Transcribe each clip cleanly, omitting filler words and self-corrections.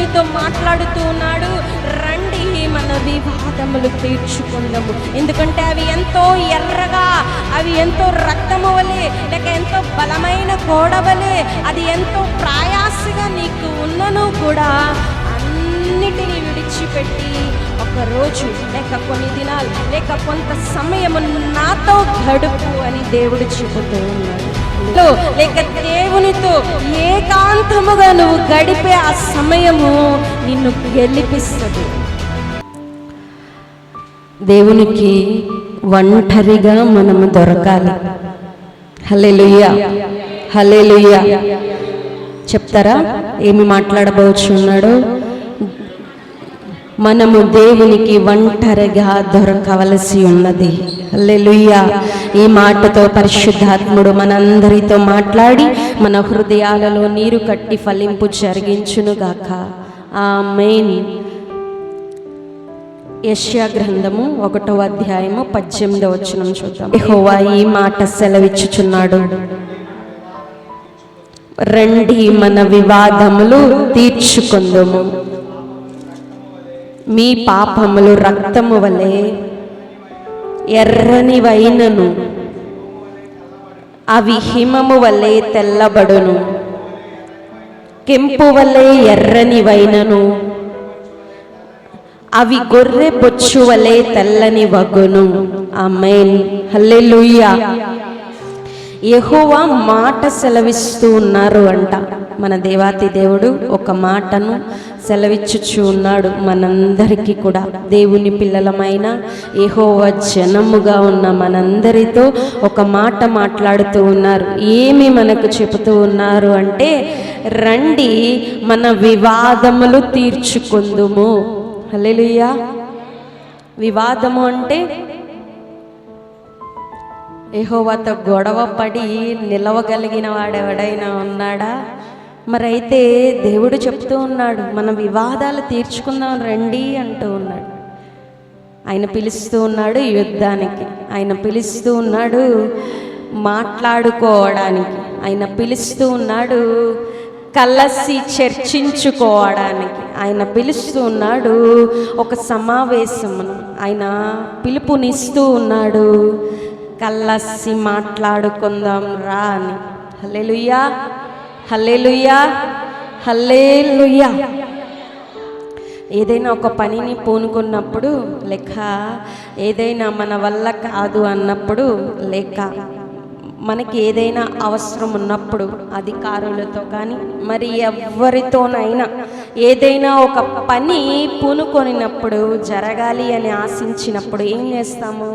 దేవునితో మాట్లాడుతూ ఉన్నాడు, రండి మన వివాదములు తీర్చుకుందాము. ఎందుకంటే అవి ఎంతో ఎర్రగా, అవి ఎంతో రక్తము వలె, లేక ఎంతో బలమైన గోడవలే, అది ఎంతో ప్రయాసగా నీకు ఉన్నను కూడా అన్నిటినీ విడిచిపెట్టి ఒకరోజు లేక కొన్ని దినాలు లేక కొంత సమయము నాతో గడుపు అని దేవుడు చెబుతూ ఉన్నాడు. లేక దేవునితో ఏకాంతముగా నువ్వు గడిపే ఆ సమయము నిన్ను గెలిపిస్తుంది. దేవునికి ఒంటరిగా మనము దొరకాలి. హల్లెలూయా, హల్లెలూయా. చెప్తారా ఏమి మాట్లాడబోచున్నాడో? మనము దేవునికి ఒంటరిగా దొరకవలసి ఉన్నది. హల్లెలూయా. ఈ మాటతో పరిశుద్ధాత్ముడు మనందరితో మాట్లాడి మన హృదయాలలో నీరు కట్టి ఫలింపు జరిగించునుగాక. ఆమేన్. యెషయా గ్రంథము 1వ అధ్యాయము 18వ వచనం చూద్దాం. యెహోవా ఈ మాట సెలవిచ్చుచున్నాడు, రండి మన వివాదములు తీర్చుకొందుము. మీ పాపములు రక్తము వలె ఎర్రనివైనను అవి హిమము వలె తెల్లబడును. కెంపు వలె ఎర్రనివైనను అవి గొర్రె బొచ్చు వలె తెల్లని వగును. ఆమేన్. హల్లెలూయా. యెహోవా మాట సెలవిస్తూ ఉన్నారు అంట. మన దేవాతి దేవుడు ఒక మాటను సెలవిచ్చుచూ ఉన్నాడు మనందరికీ కూడా. దేవుని పిల్లలమైన యెహోవా జనముగా ఉన్న మనందరితో ఒక మాట మాట్లాడుతూ ఉన్నారు. ఏమి మనకు చెబుతూ ఉన్నారు అంటే, రండి మన వివాదములు తీర్చుకుందుము. హల్లెలూయా. వివాదము అంటే యెహోవాతో గొడవ పడి నిలవగలిగిన వాడెవడైనా ఉన్నాడా? మరైతే దేవుడు చెప్తూ ఉన్నాడు, మన వివాదాలు తీర్చుకుందాం రండి అంటూ ఉన్నాడు. ఆయన పిలుస్తూ ఉన్నాడు యుద్ధానికి, ఆయన పిలుస్తూ ఉన్నాడు మాట్లాడుకోవడానికి, ఆయన పిలుస్తూ ఉన్నాడు కలిసి చర్చించుకోవడానికి, ఆయన పిలుస్తూ ఉన్నాడు ఒక సమావేశమును, ఆయన పిలుపునిస్తూ ఉన్నాడు కలిసి మాట్లాడుకుందాం రా అని. హల్లెలూయా, హల్లెలూయా, హల్లెలూయా. ఏదైనా ఒక పనిని పూనుకున్నప్పుడు, లేక ఏదైనా మన వల్ల కాదు అన్నప్పుడు, లేక మనకి ఏదైనా అవసరం ఉన్నప్పుడు, అధికారులతో కానీ మరి ఎవరితోనైనా ఏదైనా ఒక పని పూనుకొనినప్పుడు, జరగాలి అని ఆశించినప్పుడు ఏం చేస్తాము?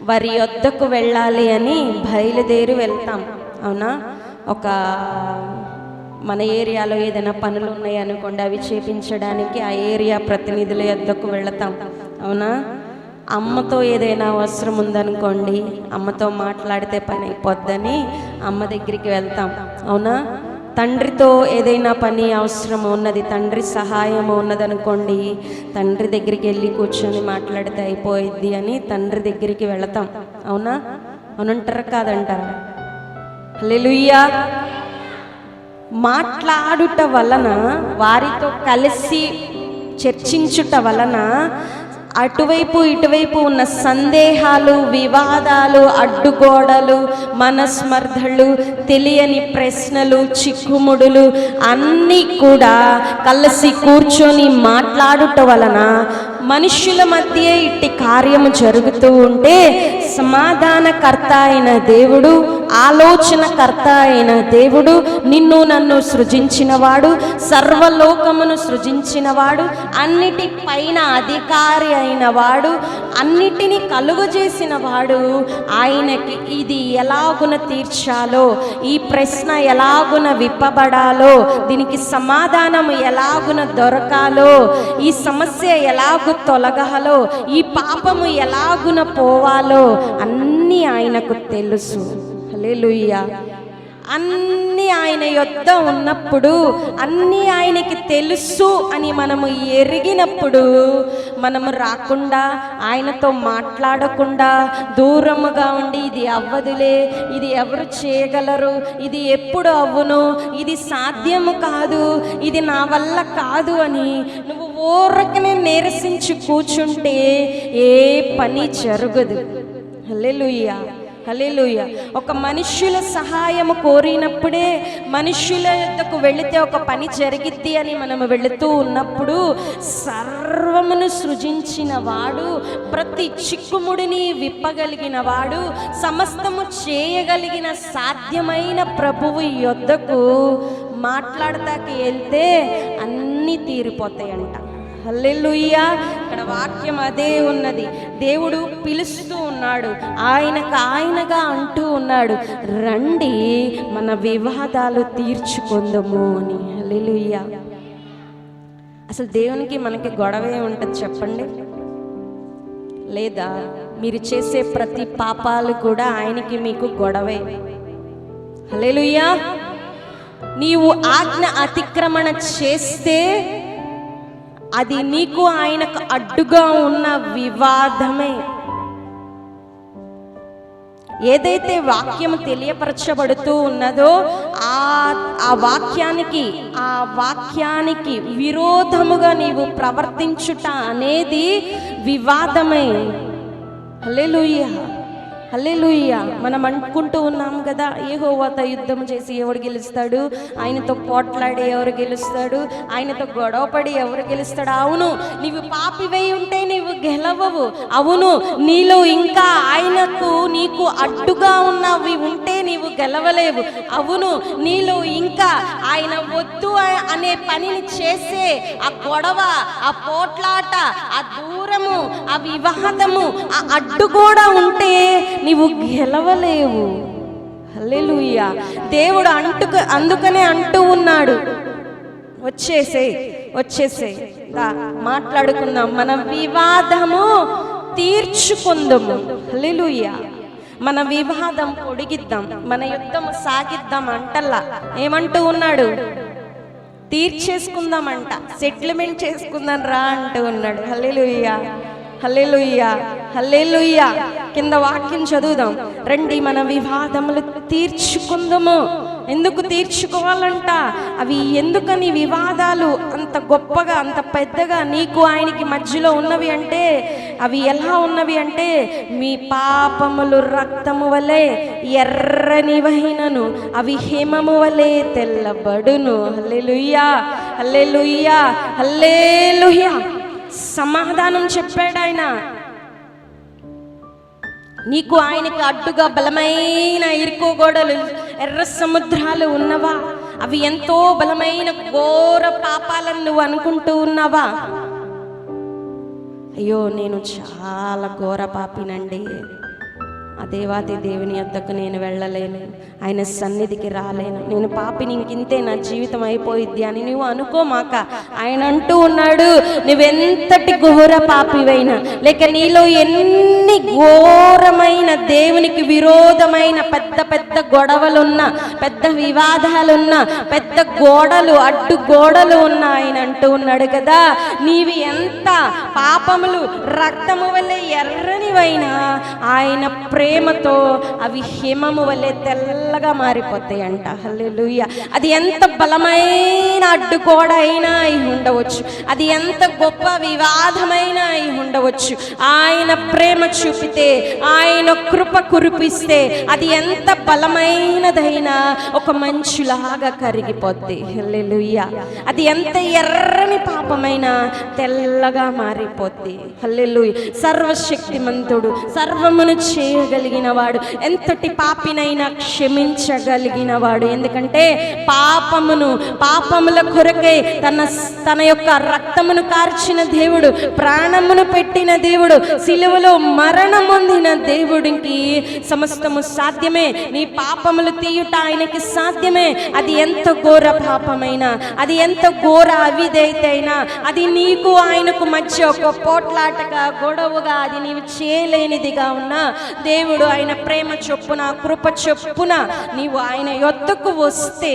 వారి వద్దకు వెళ్ళాలి అని బయలుదేరి వెళ్తాం. అవునా? ఒక మన ఏరియాలో ఏదైనా పనులు ఉన్నాయి అనుకోండి, అవి చేపించడానికి ఆ ఏరియా ప్రతినిధుల వద్దకు వెళతాం. అవునా? అమ్మతో ఏదైనా అవసరం ఉందనుకోండి, అమ్మతో మాట్లాడితే పని అయిపోద్దని అమ్మ దగ్గరికి వెళ్తాం. అవునా? తండ్రితో ఏదైనా పని అవసరం ఉన్నది, తండ్రి సహాయం ఉన్నదనుకోండి, తండ్రి దగ్గరికి వెళ్ళి కూర్చొని మాట్లాడితే అయిపోయిద్ది అని తండ్రి దగ్గరికి వెళతాం. అవునా? అవునంటారా కాదంటారా? హల్లెలూయా. మాట్లాడుట వలన, వారితో కలిసి చర్చించుట వలన అటువైపు ఇటువైపు ఉన్న సందేహాలు, వివాదాలు, అడ్డుగోడలు, మనస్మర్ధలు, తెలియని ప్రశ్నలు, చిక్కుముడులు అన్నీ కూడా కలిసి కూర్చొని మాట్లాడుట వలన మనుషుల మధ్య ఇట్టి కార్యము జరుగుతూ ఉంటే, సమాధానకర్త అయిన దేవుడు, ఆలోచనకర్త అయిన దేవుడు, నిన్ను నన్ను సృజించినవాడు, సర్వలోకమును సృజించినవాడు, అన్నిటి పైన అధికారి అయిన వాడు, అన్నిటినీ కలుగజేసిన వాడు, ఆయనకి ఇది ఎలాగున తీర్చాలో, ఈ ప్రశ్న ఎలాగున విప్పబడాలో, దీనికి సమాధానం ఎలాగున దొరకాలో, ఈ సమస్య ఎలాగు తొలగాలో, ఈ పాపము ఎలాగున పోవాలో అన్నీ ఆయనకు తెలుసు. హల్లెలూయా. అన్నీ ఆయన యొద్ద ఉన్నప్పుడు, అన్నీ ఆయనకి తెలుసు అని మనము ఎరిగినప్పుడు, మనము రాకుండా, ఆయనతో మాట్లాడకుండా దూరముగా ఉండి ఇది అవ్వదులే, ఇది ఎవరు చేయగలరు, ఇది ఎప్పుడు అవ్వును, ఇది సాధ్యము కాదు, ఇది నా వల్ల కాదు అని నువ్వు ఊరకనే నీరసించి కూర్చుంటే ఏ పని జరగదు. హల్లెలూయా, హల్లెలూయా. ఒక మనుష్యుల సహాయము కోరినప్పుడే, మనుష్యుల యొద్దకు వెళితే ఒక పని జరిగిద్ది అని మనము వెళుతూ ఉన్నప్పుడు, సర్వమును సృజించిన వాడు, ప్రతి చిక్కుముడిని విప్పగలిగిన వాడు, సమస్తము చేయగలిగిన సాధ్యమైన ప్రభువు యొద్దకు మాట్లాడతాకి వెళ్తే అన్నీ తీరిపోతాయంట. హల్లెలూయా. ఇక్కడ వాక్యం అదే ఉన్నది. దేవుడు పిలుస్తూ ఉన్నాడు, ఆయనగా అంటూ ఉన్నాడు, రండి మన వివాదాలు తీర్చుకుందాము అని. హల్లెలూయా. అసలు దేవునికి మనకి గొడవే ఉంటుంది చెప్పండి? లేదా మీరు చేసే ప్రతి పాపాలు కూడా ఆయనకి మీకు గొడవే. హల్లెలూయా. నీవు ఆజ్ఞ అతిక్రమణ చేస్తే అది నీకు ఆయనకు అడ్డుగా ఉన్న వివాదమే. ఏదైతే వాక్యం తెలియపరచబడుతూ ఉన్నదో ఆ వాక్యానికి విరోధముగా నీవు ప్రవర్తించుట అనేది వివాదమే. హల్లెలూయా, హల్లెలూయా. మనం అనుకుంటూ ఉన్నాం కదా, యెహోవాతో యుద్ధం చేసి ఎవరు గెలుస్తాడు, ఆయనతో పోట్లాడి ఎవరు గెలుస్తాడు, ఆయనతో గొడవపడి ఎవరు గెలుస్తాడు. అవును, నీవు పాపివై ఉంటే నీవు గెలవవు. అవును, నీలో ఇంకా నీకు అడ్డుగా ఉన్నవి ఉంటే నీవు గెలవలేవు. అవును, నీలో ఇంకా ఆయన వద్దు అనే పనిని చేసే ఆ గొడవ, ఆ పోట్లాట, ఆ దూరము, ఆ వివాదము, ఆ అడ్డు కూడా ఉంటే నీవు గెలవలేవు. హల్లెలూయా. దేవుడు అందుకనే అంటూ ఉన్నాడు, వచ్చేసే మాట్లాడుకుందాం, మన వివాదము తీర్చుకుందాము. హల్లెలూయా. మన వివాదం పొడిగిద్దాం, మన యుద్ధము సాగిద్దాం అంటల్లా. ఏమంటూ ఉన్నాడు? తీర్చేసుకుందామంట, సెటిల్మెంట్ చేసుకుందాం రా అంటూ ఉన్నాడు. హల్లెలూయా, హల్లెలూయా, హల్లెలూయా. కింద వాక్యం చదువుదాం. రండి మన వివాదములు తీర్చుకుందాము. ఎందుకు తీర్చుకోవాలంట? అవి ఎందుకని వివాదాలు అంత గొప్పగా, అంత పెద్దగా నీకు ఆయనకి మధ్యలో ఉన్నవి అంటే, అవి ఎలా ఉన్నవి అంటే, మీ పాపములు రక్తము వలె ఎర్రనివైనను అవి హిమము వలె తెల్లబడును. హల్లెలూయా, హల్లెలూయా, హల్లెలూయా. సమాధానం చెప్పాడు ఆయన. నీకు ఆయనకి అడ్డుగా బలమైన ఇరుకోగోడలు, ఎర్ర సముద్రాలు ఉన్నవా? అవి ఎంతో బలమైన ఘోర పాపాలను నువ్వు అనుకుంటూ ఉన్నావా? అయ్యో, నేను చాలా ఘోర పాపినండి, ఆ దేవాది దేవుని యొద్దకు నేను వెళ్ళలేను, ఆయన సన్నిధికి రాలేను, నేను పాపిని, ఇంకింతే నా జీవితం అయిపోయిద్ది అని నువ్వు అనుకోమాక. ఆయన అంటూ ఉన్నాడు, నువ్వెంతటి ఘోర పాపివైనా, లేక నీలో ఎన్ని ఘోరమైన దేవునికి విరోధమైన పెద్ద పెద్ద గొడవలున్నా, పెద్ద వివాదాలున్నా, పెద్ద గోడలు, అడ్డు గోడలు ఉన్నా, ఆయన అంటూ ఉన్నాడు కదా, నీవి ఎంత పాపములు రక్తము వల్ల ఎర్రనివైనా ఆయన ప్రేమతో అవి హిమము వలె తెల్లగా మారిపోతాయంట. హల్లెలూయా. అది ఎంత బలమైన అడ్డుగోడ అయినా అయి ఉండవచ్చు, అది ఎంత గొప్ప వివాదమైనా అయి ఉండవచ్చు, ఆయన ప్రేమ చూపితే, ఆయన కృప కురిపిస్తే, అది ఎంత బలమైనదైనా ఒక మంచులాగా కరిగిపోద్ది. హల్లెలూయా. అది ఎంత ఎర్రని పాపమైనా తెల్లగా మారిపోద్ది. హల్లెలూయా. సర్వశక్తిమంతుడు, సర్వమును చేయగలిగిన వాడు, ఎంతటి పాపినైనా క్షమించగలిగిన వాడు. ఎందుకంటే పాపముల కొరకై తన యొక్క రక్తమును కార్చిన దేవుడు, ప్రాణమును పెట్టిన దేవుడు, సిలువలో మరణం పొందిన దేవుడికి సమస్తము సాధ్యమే. నీ పాపములు తీయుట ఆయనకి సాధ్యమే. అది ఎంత ఘోర పాపమైనా, అది ఎంత ఘోర అవిధేయతైనా, అది నీకు ఆయనకు మధ్య ఒక పోట్లాటగా, గొడవగా, అది నీవు చేయలేనిదిగా ఉన్నా దేవుడు దేవుడు ఆయన ప్రేమ చొప్పున, కృప చొప్పున నీవు ఆయన యొద్దకు వస్తే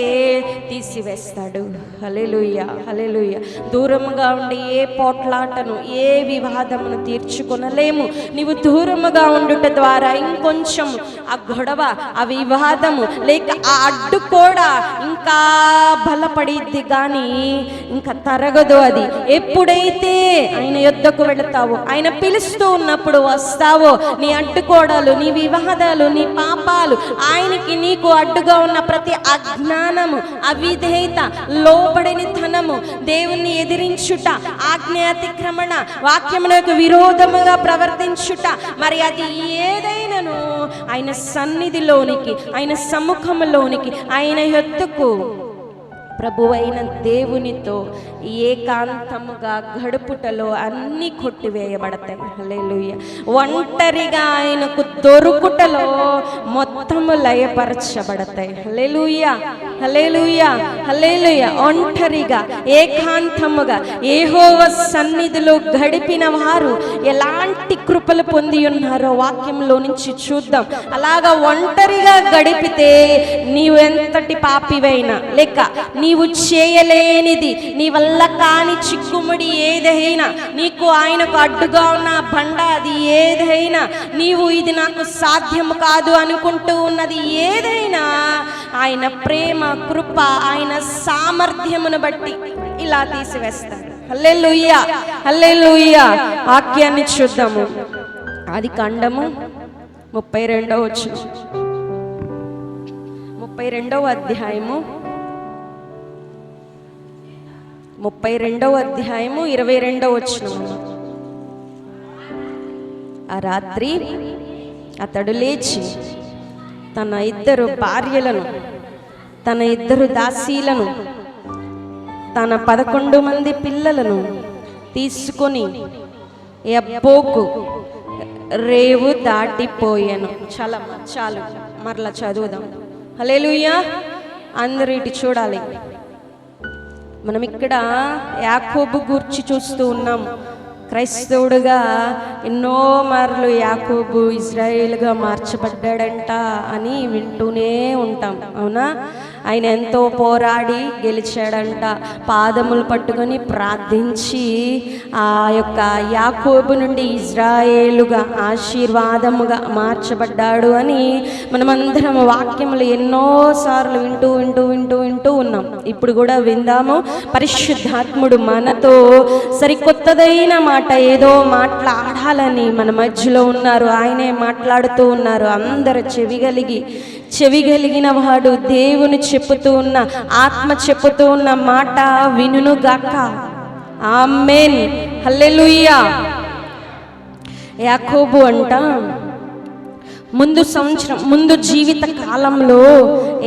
తీసివేస్తాడు. హల్లెలూయా, హల్లెలూయా. దూరముగా ఉండి ఏ పోట్లాటను, ఏ వివాదమును తీర్చుకొనలేము. నీవు దూరముగా ఉండుట ద్వారా ఇంకొంచెం ఆ గొడవ, ఆ వివాదము లేక ఆ అడ్డు కూడా ఇంకా బలపడిద్ది, కానీ ఇంకా తరగదు అది. ఎప్పుడైతే ఆయన యొద్దకు వెళతావో, ఆయన పిలుస్తూ ఉన్నప్పుడు వస్తావో, నీ అడ్డుకోవడాలు, నీ వివాదాలు, నీ పాపాలు, ఆయనకి నీకు అడ్డుగా ఉన్న ప్రతి అజ్ఞానము, అవిధేయత, లోబడని ధనము, దేవుణ్ణి ఎదిరించుట, ఆజ్ఞ అతిక్రమణ, వాక్యమునకు విరోధముగా ప్రవర్తించుట, మరి అది ఏదైనాను ఆయన సన్నిధిలోనికి, ఆయన సముఖంలోనికి, ఆయన యొద్దకు ప్రభువైన దేవునితో ఏకాంతముగా గడుపుటలో అన్నీ కొట్టివేయబడతాయి. హల్లెలూయా. ఒంటరిగా ఆయనకు దొరుకుటలో మొత్తము లయపరచబడతాయి. హల్లెలూయా, హల్లెలూయా, హల్లెలూయా. ఒంటరిగా ఏకాంతముగా యెహోవా సన్నిధిలో గడిపిన వారు ఎలాంటి కృపలు పొంది ఉన్నారో వాక్యంలో నుంచి చూద్దాం. అలాగా ఒంటరిగా గడిపితే నీవు ఎంతటి పాపివైనా, లేక నీవు చేయలేనిది, నీ వల్ల కాని చిక్కుముడి ఏదైనా, నీకు ఆయనకు అడ్డుగా ఉన్న బండ అది ఏదైనా, నీవు ఇది నాకు సాధ్యము కాదు అనుకుంటూ ఉన్నది ఏదైనా, ఆయన ప్రేమ, కృప, ఆయన సామర్థ్యమును బట్టి ఇలా తీసివేస్తాడు. హల్లెలూయా, హల్లెలూయా. వాక్యాన్ని చూద్దాము. ఆదికాండము 32వ వచనం, 32వ అధ్యాయము, 32వ అధ్యాయము 22వ వచనం. ఆ రాత్రి అతడు లేచి తన 2 భార్యలను, తన 2 దాసీలను, తన 11 మంది పిల్లలను తీసుకొని యబ్బోకు రేవు దాటిపోయాను. చాలు, మరలా చదువుదాం. హల్లెలూయా. అందరూ ఇటు చూడాలి. మనం ఇక్కడ యాకోబు గూర్చి చూస్తూ ఉన్నాం. క్రైస్తవుడుగా ఎన్నో మార్లు యాకోబు ఇజ్రాయేలుగా మార్చబడ్డాడంట అని వింటూనే ఉంటాం, అవునా? ఆయన ఎంతో పోరాడి గెలిచాడంట. పాదములు పట్టుకొని ప్రార్థించి ఆ యొక్క యాకోబు నుండి ఇజ్రాయేలుగా ఆశీర్వాదముగా మార్చబడ్డాడు అని మనమందరం వాక్యములు ఎన్నోసార్లు వింటూ ఉన్నాం. ఇప్పుడు కూడా విందాము. పరిశుద్ధాత్ముడు మనతో సరికొత్తదైన మాట ఏదో మాట్లాడాలని మన మధ్యలో ఉన్నారు. ఆయనే మాట్లాడుతూ ఉన్నారు. అందరు చెవిగలిగిన వాడు దేవుని చెప్పుతూ ఉన్న, ఆత్మ చెప్పుతూ ఉన్న మాట వినుగాక. ఆమేన్, హల్లెలూయా. యాకోబు అంట ముందు జీవిత కాలంలో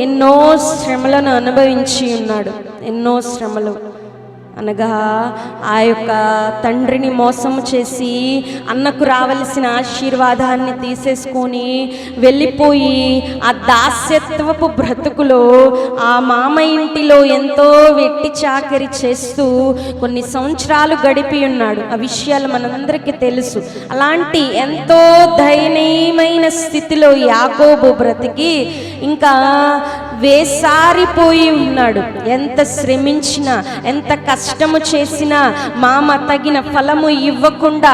ఎన్నో శ్రమలను అనుభవించి ఉన్నాడు. ఎన్నో శ్రమలు అనగా ఆ యొక్క తండ్రిని మోసం చేసి అన్నకు రావలసిన ఆశీర్వాదాన్ని తీసేసుకొని వెళ్ళిపోయి ఆ దాస్యత్వపు బ్రతుకులో ఆ మామ ఇంటిలో ఎంతో వెట్టి చాకరీ చేస్తూ కొన్ని సంవత్సరాలు గడిపి ఉన్నాడు. ఆ విషయాలు మనందరికీ తెలుసు. అలాంటి ఎంతో దయనీయమైన స్థితిలో యాకోబు బ్రతికి ఇంకా వేసారిపోయి ఉన్నాడు. ఎంత శ్రమించినా, ఎంత కష్టము చేసినా మామ తగిన ఫలము ఇవ్వకుండా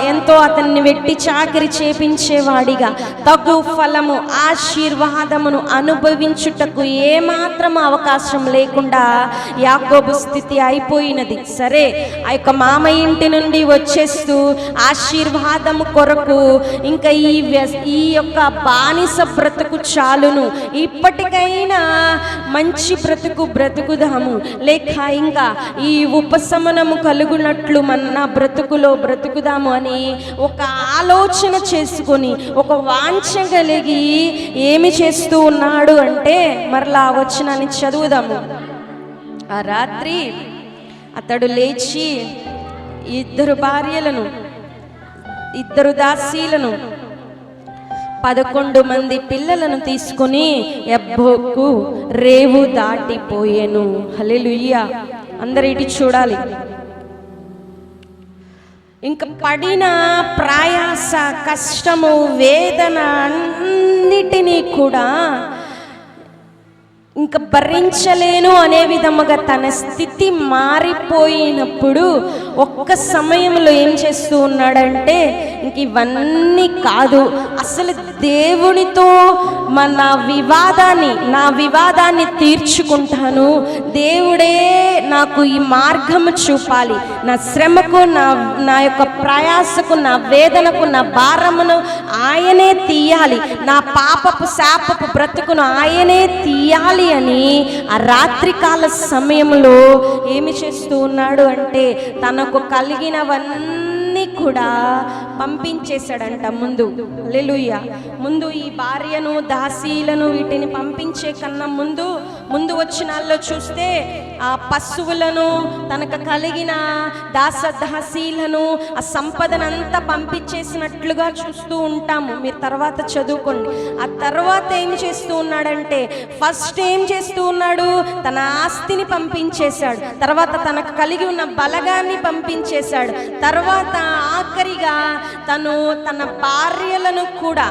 ఎంతో అతన్ని వెట్టి చాకరీ చేపించేవాడిగా తగు ఫలము, ఆశీర్వాదమును అనుభవించుటకు ఏమాత్రం అవకాశం లేకుండా యాకోబు స్థితి అయిపోయినది. సరే, ఆ యొక్క మామ ఇంటి నుండి వచ్చేస్తూ ఆశీర్వాదము కొరకు ఇంకా ఈ యొక్క బానిస బ్రతుకు చాలును, ఇప్పటికైనా మంచి బ్రతుకుదాము, లేక ఇంకా ఈ ఉపశమనము కలుగునట్లు నా బ్రతుకులో బ్రతుకుదాము అని ఒక ఆలోచన చేసుకొని, ఒక వాంఛ కలిగి ఏమి చేస్తూ ఉన్నాడు అంటే, మరలా వచనాన్ని చదువుదాము. ఆ రాత్రి అతడు లేచి 2 భార్యలను, 2 దాసీలను, 11 మంది పిల్లలను తీసుకొని యబ్బోకు రేవు దాటిపోయెను. హల్లెలూయా. అందరూ ఇటు చూడాలి. ఇంక పడిన ప్రయాస, కష్టము, వేదన అన్నిటినీ కూడా ఇంకా భరించలేను అనే విధముగా తన స్థితి మారిపోయినప్పుడు ఒక్క సమయంలో ఏం చేస్తూ ఉన్నాడంటే, ఇంక ఇవన్నీ కాదు, అసలు దేవునితో నా వివాదాన్ని తీర్చుకుంటాను, దేవుడే నాకు ఈ మార్గము చూపాలి, నా శ్రమకు, నా యొక్క ప్రయాసకు, నా వేదనకు, నా భారమును ఆయనే తీయాలి, నా పాపపు శాపపు బ్రతుకును ఆయనే తీయాలి అని ఆ రాత్రికాల సమయంలో ఏమి చేస్తూ ఉన్నాడు అంటే, తనకు కలిగినవన్నీ కూడా పంపించేశాడంట. హల్లెలూయా. ముందు ఈ భార్యను, దాసీలను వీటిని పంపించే కన్నా ముందు వచ్చినాల్లో చూస్తే ఆ పశువులను, తనకు కలిగిన దాసీలను, ఆ సంపదనంతా పంపించేసినట్లుగా చూస్తూ ఉంటాము. మీరు తర్వాత చదువుకోండి. ఆ తర్వాత ఏం చేస్తూ ఉన్నాడంటే, ఫస్ట్ ఏం చేస్తూ ఉన్నాడు, తన ఆస్తిని పంపించేశాడు, తర్వాత తనకు కలిగి ఉన్న బలగాన్ని పంపించేశాడు, తర్వాత ఆఖరిగా తన భార్యలను కూడా,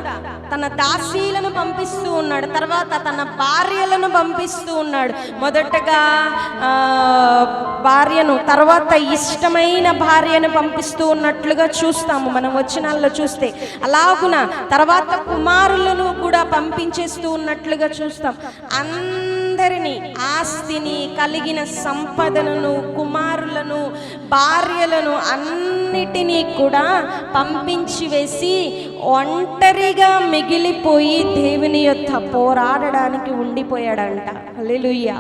తన దాసీలను పంపిస్తూ ఉన్నాడు, తర్వాత తన భార్యలను పంపిస్తూ ఉన్నాడు. మొదటగా భార్యను, తర్వాత ఇష్టమైన భార్యను పంపిస్తూ ఉన్నట్లుగా చూస్తాము మనం వచనాల్లో చూస్తే. అలాగున తర్వాత కుమారులను కూడా పంపించేస్తూ ఉన్నట్లుగా చూస్తాం. అందరినీ, ఆస్తిని, కలిగిన సంపదలను, కుమారులను, భార్యలను అన్నిటినీ కూడా పంపించి వేసి ఒంటరిగా మిగిలిపోయి దేవుని యొద్ద పోరాడడానికి ఉండిపోయాడంట. హల్లెలూయా,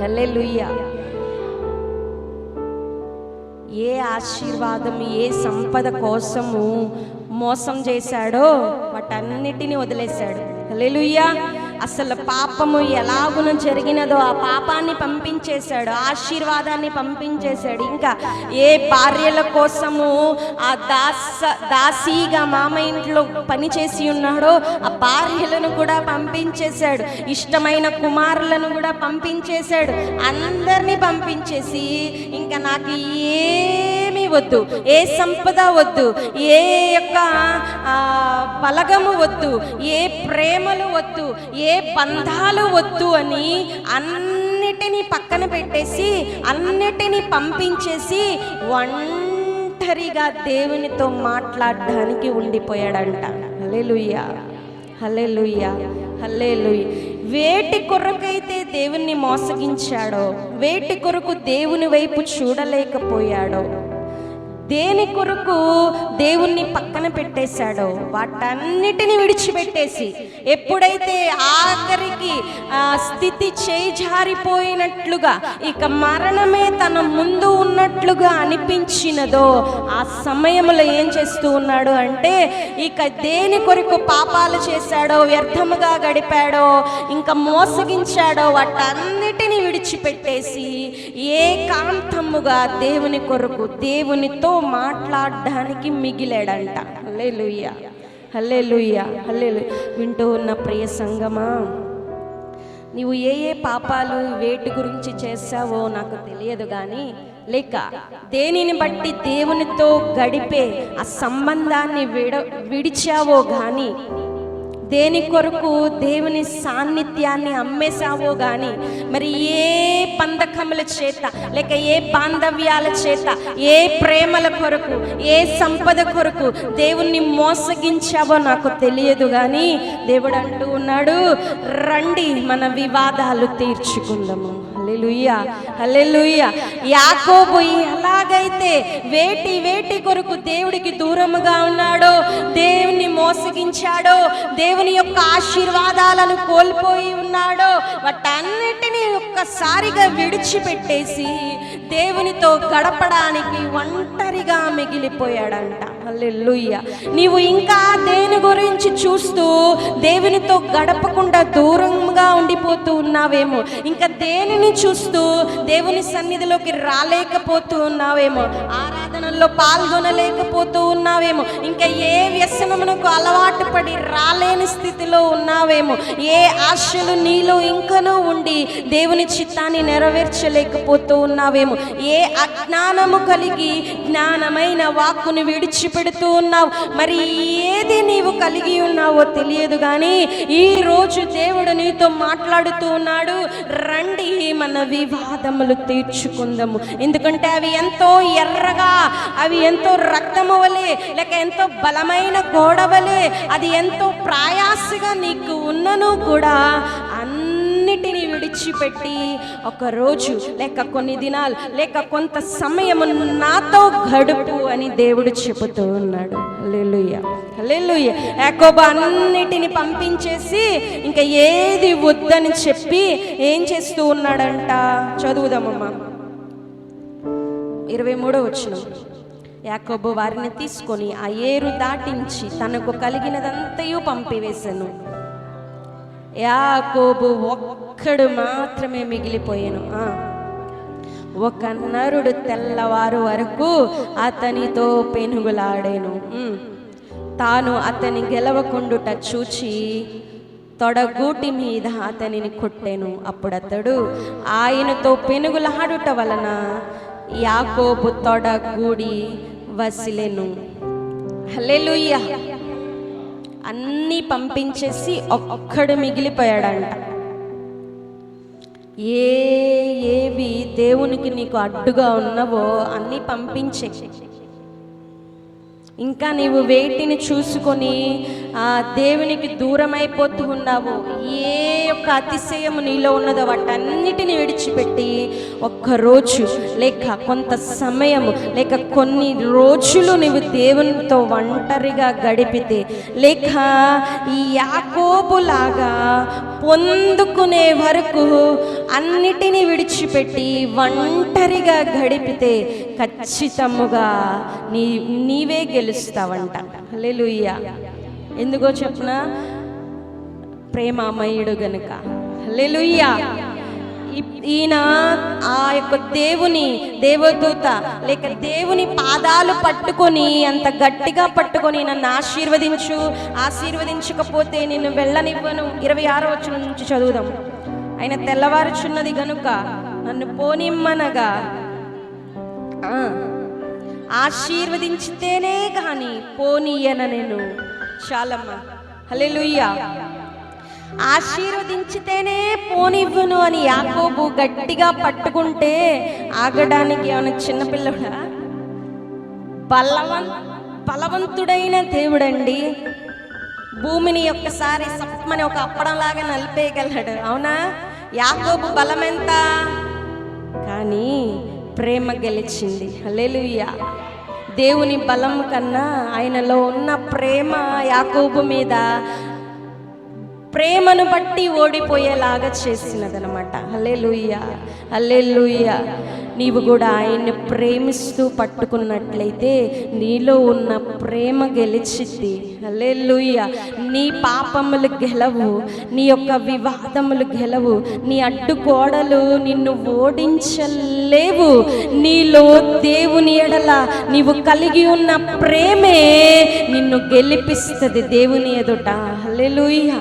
హల్లెలూయా. ఏ ఆశీర్వాదం, ఏ సంపద కోసము మోసం చేశాడో వాటన్నిటిని వదిలేశాడు. హల్లెలూయా. అసలు పాపము ఎలాగున జరిగినదో ఆ పాపాన్ని పంపించేశాడు, ఆశీర్వాదాన్ని పంపించేశాడు. ఇంకా ఏ భార్యల కోసము ఆ దాసీగా మామ ఇంట్లో పనిచేసి ఉన్నాడో ఆ భార్యలను కూడా పంపించేశాడు, ఇష్టమైన కుమారులను కూడా పంపించేశాడు. అందరినీ పంపించేసి ఇంకా నాకు ఏమీ వద్దు, ఏ సంపద వద్దు, ఏ యొక్క బలగము వద్దు, ఏ ప్రేమలు వద్దు, ఏ బంధాలు వద్దు అని అన్నిటినీ పక్కన పెట్టేసి, అన్నిటినీ పంపించేసి ఒంటరిగా దేవునితో మాట్లాడడానికి ఉండిపోయాడంట. హల్లెలూయా, హల్లెలూయా, హల్లెలూయా. వేటి కొరకైతే దేవుణ్ణి మోసగించాడో, వేటి కొరకు దేవుని వైపు చూడలేకపోయాడో, దేని కొరకు దేవుణ్ణి పక్కన పెట్టేశాడో వాటన్నిటిని విడిచిపెట్టేసి, ఎప్పుడైతే ఆఖరికి స్థితి చేజారిపోయినట్లుగా, ఇక మరణమే తన ముందు ఉన్నట్లుగా అనిపించినదో ఆ సమయంలో ఏం చేస్తూ ఉన్నాడు అంటే, ఇక దేని కొరకు పాపాలు చేశాడో, వ్యర్థముగా గడిపాడో, ఇంకా మోసగించాడో వాటన్నిటిని విడిచిపెట్టేసి ఏకాంతముగా దేవుని కొరకు, దేవునితో మాట్లాడడానికి మిగిలాడంట. హల్లెలూయా, హల్లెలూయా, హల్లెలూయా. వింటూ ఉన్న ప్రియ సంగమా, నీవు ఏ పాపాలు వేటి గురించి చేశావో నాకు తెలియదు కానీ, లేక దేనిని బట్టి దేవునితో గడిపే ఆ సంబంధాన్ని విడిచావో కానీ, దేని కొరకు దేవుని సాన్నిధ్యాన్ని అమ్మేశావో గాని, మరి ఏ పందకముల చేత, లేక ఏ బాంధవ్యాల చేత, ఏ ప్రేమల కొరకు, ఏ సంపద కొరకు దేవుణ్ణి మోసగించావో నాకు తెలియదు కానీ, దేవుడు అంటూ ఉన్నాడు, రండి మన వివాదాలు తీర్చుకుందాము. హల్లెలూయా, హల్లెలూయా. యాకోబు ఎలాగైతే వేటి కొరకు దేవుడికి దూరముగా ఉన్నాడో, దేవుని మోసగించాడో, దేవుని యొక్క ఆశీర్వాదాలను కోల్పోయి ఉన్నాడో, వాటన్నిటినీ ఒక్కసారిగా విడిచిపెట్టేసి దేవునితో గడపడానికి ఒంటరిగా మిగిలిపోయాడంట. హల్లెలూయా. నీవు ఇంకా దేని గురించి చూస్తూ దేవునితో గడపకుండా దూరంగా ఉండిపోతూ ఉన్నావేమో, ఇంకా దేనిని చూస్తూ దేవుని సన్నిధిలోకి రాలేకపోతూ ఉన్నావేమో, ఆరాధనల్లో పాల్గొనలేకపోతూ ఉన్నావేమో, ఇంకా ఏ వ్యసనమునకు అలవాటు పడి రాలేని స్థితిలో ఉన్నావేమో, ఏ ఆశలు నీలో ఇంకనూ ఉండి దేవుని చిత్తాన్ని నెరవేర్చలేకపోతూ ఉన్నావేమో, ఏ అజ్ఞానము కలిగి జ్ఞానమైన వాక్కును విడిచిపెడుతూ ఉన్నావు. మరి ఏది నీవు కలిగి ఉన్నావో తెలియదు, కానీ ఈ రోజు దేవుడు నీతో మాట్లాడుతూ ఉన్నాడు. రండి, మన వివాదములు తీర్చుకుందాము. ఎందుకంటే అవి ఎంతో ఎర్రగా, అవి ఎంతో రక్తము వలె, లేక ఎంతో బలమైన గోడవలే, అది ఎంతో ప్రయాసగా నీకు ఉన్నను కూడా అన్నిటినీ విడిచిపెట్టి ఒక రోజు లేక కొన్ని దినాలు లేక కొంత సమయము నాతో గడుపు అని దేవుడు చెబుతూ ఉన్నాడు. హల్లెలూయా, హల్లెలూయా. యాకోబు అన్నిటిని పంపించేసి ఇంకా ఏది వద్దని చెప్పి ఏం చేస్తూ ఉన్నాడంట? చదువుదామమ్మా, 23వ వచనం. యాకోబు వారిని తీసుకొని ఆ ఏరు దాటించి తనకు కలిగినదంతయు పంపివేశాను. యాకోబు ఒక్కడు మాత్రమే మిగిలిపోయాను. ఒక నరుడు తెల్లవారు వరకు అతనితో పెనుగులాడాను. తాను అతని గెలవకుండుట చూచి తొడగూటి మీద అతనిని కొట్టెను. అప్పుడు అతడు ఆయనతో పెనుగులాడుట వలన యాకోబు తొడగూడి వసిలెను. హల్లెలూయా. అన్నీ పంపించేసి ఒక్కడు మిగిలిపోయాడంట. ఏవి దేవునికి నీకు అడ్డుగా ఉన్నవో అన్నీ పంపించే. ఇంకా నీవు వేటిని చూసుకొని ఆ దేవునికి దూరం అయిపోతూ ఉన్నావు, ఏ యొక్క అతిశయము నీలో ఉన్నదో వాటన్నిటిని విడిచిపెట్టి ఒక్కరోజు లేక కొంత సమయము లేక కొన్ని రోజులు నీవు దేవునితో ఒంటరిగా గడిపితే, లేక ఈ యాకోబులాగా పొందుకునే వరకు అన్నిటినీ విడిచిపెట్టి ఒంటరిగా గడిపితే ఖచ్చితముగా నీవే గెలుస్తావంట. హల్లెలూయా. ఎందుకో చెప్పున, ప్రేమామయుడు గనుక. హల్లెలూయా. ఈయన ఆ యొక్క దేవుని దేవదూత లేక దేవుని పాదాలు పట్టుకొని అంత గట్టిగా పట్టుకొని, నన్ను ఆశీర్వదించు, ఆశీర్వదించకపోతే నిన్ను వెళ్ళనివ్వను. 26వ వచనం నుంచి చదువుదాం. ఆయన తెల్లవారుచున్నది గనుక నన్ను పోనిమ్మనగా ఆశీర్వదించితేనే కానీ పోనీయన నేను. చాలమ్మా. హల్లెలూయా. ఆశీర్వదించితేనే పోనివ్వను అని యాకోబు గట్టిగా పట్టుకుంటే ఆగడానికి ఏమైనా చిన్నపిల్లడా? బలవంతుడైన దేవుడండి. భూమిని ఒక్కసారి సప్పమని ఒక అప్పడంలాగా నలిపేయగలడు. అవునా? యాకోబు బలం ఎంత? కానీ ప్రేమ గెలిచింది. హల్లెలూయా. దేవుని బలం కన్నా ఆయనలో ఉన్న ప్రేమ యాకోబు మీద ప్రేమను బట్టి ఓడిపోయేలాగా చేసినదనమాట. హల్లెలూయా, హల్లెలూయా. నీవు కూడా ఆయన్ని ప్రేమిస్తూ పట్టుకున్నట్లయితే నీలో ఉన్న ప్రేమ గెలిచిద్ది. హల్లెలూయా. నీ పాపములు గెలవు, నీ యొక్క వివాదములు గెలవు, నీ అడ్డుగోడలు నిన్ను ఓడించలేవు. నీలో దేవుని ఎడల నీవు కలిగి ఉన్న ప్రేమే నిన్ను గెలిపిస్తుంది దేవుని ఎదుట. హల్లెలూయా.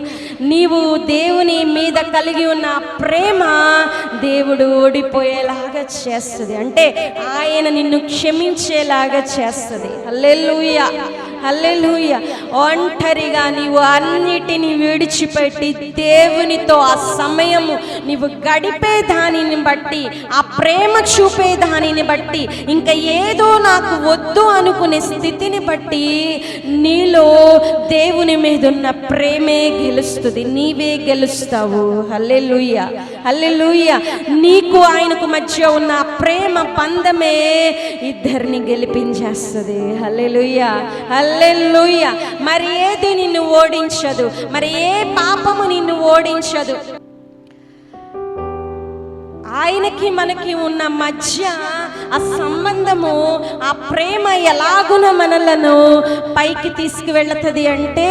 నీవు దేవుని మీద కలిగి ఉన్న ప్రేమ దేవుడు ఓడిపోయేలాగా చేస్తుంది. అంటే ఆయన నిన్ను క్షమించేలాగా చేస్తుంది. హల్లెలూయా, హల్లెలూయా. ఒంటరిగా నీవు అన్నిటిని విడిచిపెట్టి దేవునితో ఆ సమయము నీవు గడిపే దానిని బట్టి, ఆ ప్రేమ చూపే దానిని బట్టి, ఇంకా ఏదో నాకు వద్దు అనుకునే స్థితిని బట్టి నీలో దేవుని మీద ఉన్న ప్రేమే గెలుస్తుంది. నీవే గెలుస్తావు. హల్లెలూయా, హల్లెలూయా. నీకు ఆయనకు మధ్య ఉన్న ప్రేమ పందమే ఇద్దరిని గెలిపించేస్తుంది. హల్లెలూయా, హల్లెలూయా. మరి ఏది నిన్ను ఓడించదు, మరి ఏ పాపము నిన్ను ఓడించదు. ఆయనకి మనకి ఉన్న మధ్య ఆ సంబంధము, ఆ ప్రేమ ఎలాగున మనలను పైకి తీసుకువెళ్తుంది అంటే,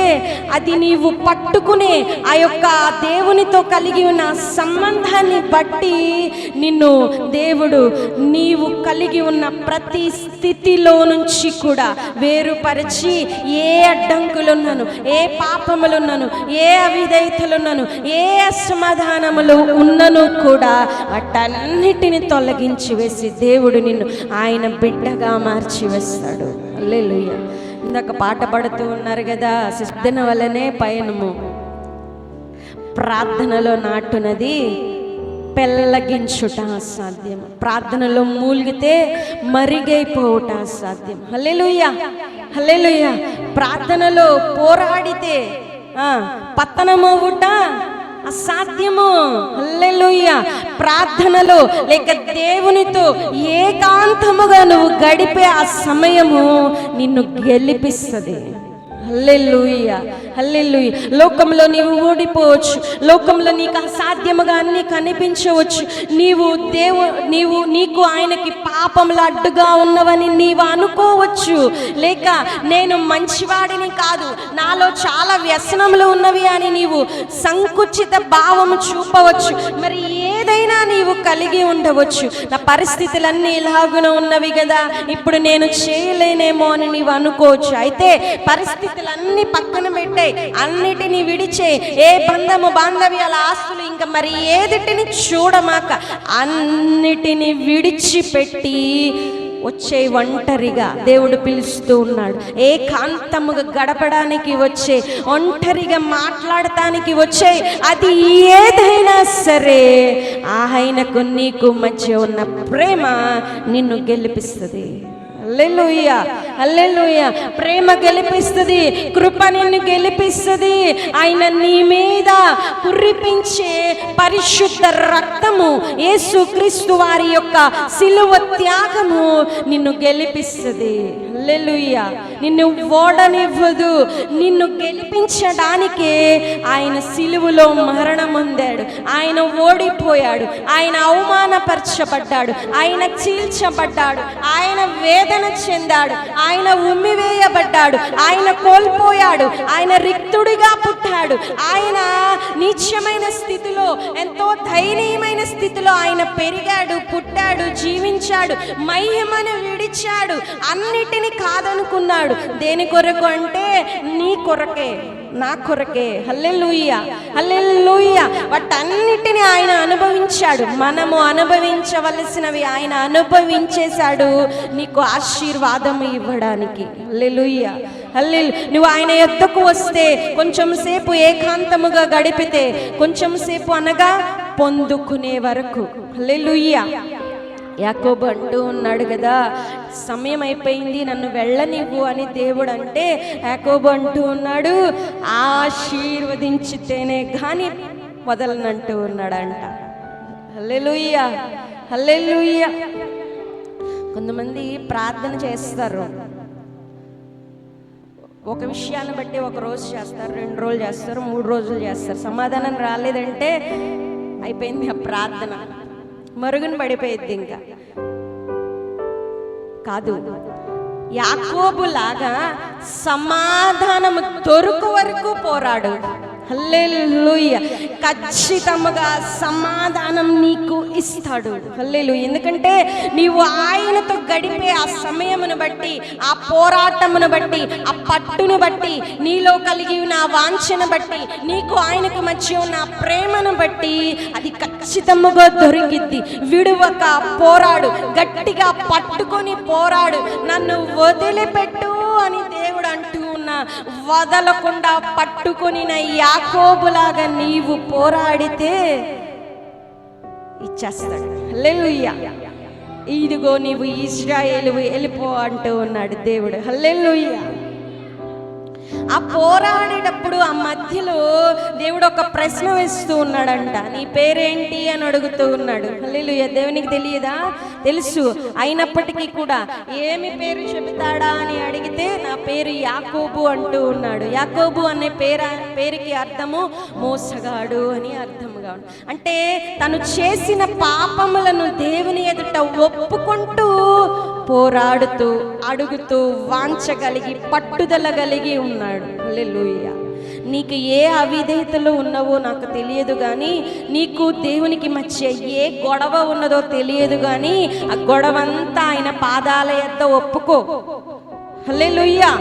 అది నీవు పట్టుకునే ఆ యొక్క దేవునితో కలిగి ఉన్న సంబంధాన్ని బట్టి నిన్ను దేవుడు నీవు కలిగి ఉన్న ప్రతి స్థితిలో నుంచి కూడా వేరుపరిచి, ఏ అడ్డంకులున్నాను, ఏ పాపములున్నాను, ఏ అవిధేయతలున్నాను, ఏ అసమాధానములు ఉన్నను కూడా వాటన్నిటిని తొలగించి వేసి దేవుడు నిన్ను ఆయన బిడ్డగా మార్చి వేస్తాడు. హల్లెలూయా. ఇందాక పాట పాడుతూ ఉన్నారు కదా, సిద్ధన వలనే పయనము, ప్రార్థనలో నాటునది పెళ్ళగించుట అసాధ్యం, ప్రార్థనలో మూలిగితే మరిగైపోవుట అసాధ్యం. హల్లెలూయా, హల్లెలూయా. ప్రార్థనలో పోరాడితే పతనమవుట అసాధ్యము. హల్లెలూయా. ప్రార్థనలో లేక దేవునితో ఏకాంతముగా నువ్వు గడిపే ఆ సమయము నిన్ను గెలిపిస్తుంది. హల్లెలూయా, హల్లెలూయా. లోకంలో నీవు ఓడిపోవచ్చు, లోకంలో నీకు అసాధ్యముగా అన్నీ కనిపించవచ్చు, నీకు ఆయనకి పాపంలో అడ్డుగా ఉన్నవని నీవు అనుకోవచ్చు, లేక నేను మంచివాడిని కాదు, నాలో చాలా వ్యసనములు ఉన్నవి అని నీవు సంకుచిత భావము చూపవచ్చు. మరి ఏదైనా నీవు కలిగి ఉండవచ్చు. నా పరిస్థితులన్నీ ఇలాగున ఉన్నవి కదా, ఇప్పుడు నేను చేయలేనేమో అని నీవు అనుకోవచ్చు. అయితే పరిస్థితులన్నీ పక్కన పెట్టే, అన్నిటినీ విడిచే, ఏ బంధము బాంధవ్యాల ఆస్తులు ఇంకా మరి ఏదిటిని చూడమాక అన్నిటినీ విడిచిపెట్టి వచ్చే ఒంటరిగా దేవుడు పిలుస్తూ ఉన్నాడు. ఏకాంతముగా గడపడానికి వచ్చే, ఒంటరిగా మాట్లాడటానికి వచ్చే, అది ఏదైనా సరే ఆయనకు నీకు మధ్య ఉన్న ప్రేమ నిన్ను గెలిపిస్తుంది. హల్లెలూయా, హల్లెలూయా. ప్రేమ గెలిపిస్తుంది, కృప నిన్ను గెలిపిస్తుంది. ఆయన నీ మీద కురిపించే పరిశుద్ధ రక్తము, యేసుక్రీస్తు వారి యొక్క సిలువ త్యాగము నిన్ను గెలిపిస్తుంది. హల్లెలూయా. నిన్ను ఓడనివ్వదు. నిన్ను గెలిపించడానికే ఆయన సిలువలో మరణం పొందాడు. ఆయన ఓడిపోయాడు, ఆయన అవమానపరచబడ్డాడు, ఆయన చీల్చబడ్డాడు, ఆయన వేదన చెందాడు, ఆయన ఉమ్మివేయబడ్డాడు, ఆయన కోల్పోయాడు, ఆయన రిక్తుడిగా పుట్టాడు, ఆయన నీచమైన స్థితిలో, ఎంతో దయనీయమైన స్థితిలో ఆయన పెరిగాడు, పుట్టాడు, జీవించాడు, మహిమను విడిచాడు, అన్నిటినీ కాదనుకున్నాడు. దేని కొరకు అంటే నీ కొరకే, నా కొరకే. హల్లెలూయా, హల్లెలూయా. వాటన్నిటిని ఆయన అనుభవించాడు. మనము అనుభవించవలసినవి ఆయన అనుభవించేశాడు నీకు ఆశీర్వాదం ఇవ్వడానికి. హల్లెలూయా, హల్లెలూయా. నువ్వు ఆయన యొద్దకు వస్తే, కొంచెం సేపు ఏకాంతముగా గడిపితే, కొంచెం సేపు అనగా పొందుకునే వరకు. హల్లెలూయా. యాకోబు అంటూ ఉన్నాడు కదా, సమయం అయిపోయింది, నన్ను వెళ్ళనివ్వు అని దేవుడు అంటే, యాకోబు అంటూ ఉన్నాడు, ఆశీర్వదించితేనే కానీ వదలనంటూ ఉన్నాడంట. హల్లెలూయా, హల్లెలూయా. కొంతమంది ప్రార్థన చేస్తారు, ఒక విషయాన్ని బట్టి ఒక రోజు చేస్తారు, 2 రోజులు చేస్తారు, 3 రోజులు చేస్తారు. సమాధానం రాలేదంటే అయిపోయింది ఆ ప్రార్థన, మరుగున పడిపోయింది. ఇంకా కాదు, యాకోబు లాగా సమాధానం దొరుకు వరకు పోరాడు. హల్లెలూయా. ఖచ్చితంగా సమాధానం నీకు ఇస్తాడు. హల్లెలూయా. ఎందుకంటే నీవు ఆయనతో గడిపే ఆ సమయమును బట్టి, ఆ పోరాటమును బట్టి, ఆ పట్టును బట్టి, నీలో కలిగి ఉన్న ఆ వాంఛను బట్టి, నీకు ఆయనకు మధ్య ఉన్న ప్రేమను బట్టి అది ఖచ్చితంగా దొరికిద్ది. విడువక పోరాడు, గట్టిగా పట్టుకొని పోరాడు. నన్ను వదిలిపెట్టు అని దేవుడు అంటూ ఉన్నా, వదలకుండా పట్టుకొని నా యాకోబులాగా నీవు పోరాడితే ఇచ్చేస్తాడు. హల్లెలూయా. ఇదిగో నీవు ఇశ్రాయేలు వెళ్ళిపో అంటూ ఉన్నాడు దేవుడు. హల్లెలూయా. ఆ పోరాడేటప్పుడు ఆ మధ్యలో దేవుడు ఒక ప్రశ్న వేస్తూ ఉన్నాడంట. నీ పేరేంటి అని అడుగుతూ ఉన్నాడు. హల్లెలూయా. దేవునికి తెలియదా? తెలుసు. అయినప్పటికీ కూడా ఏమి పేరు చెబుతాడా అని అడిగితే నా పేరు యాకోబు అంటూ ఉన్నాడు. యాకోబు అనే పేరుకి అర్థము మోసగాడు అని అర్థముగా. అంటే తను చేసిన పాపములను దేవుని ఎదుట ఒప్పుకుంటూ పోరాడుతూ అడుగుతూ వాంచగలిగి పట్టుదల కలిగి ఉన్నాడు. హల్లెలూయా. నీకు ఏ అవిధేయతలు ఉన్నవో నాకు తెలియదు కానీ, నీకు దేవునికి మధ్య ఏ గొడవ ఉన్నదో తెలియదు కానీ, ఆ గొడవంతా ఆయన పాదాల యొద్ద ఒప్పుకో. హల్లెలూయా.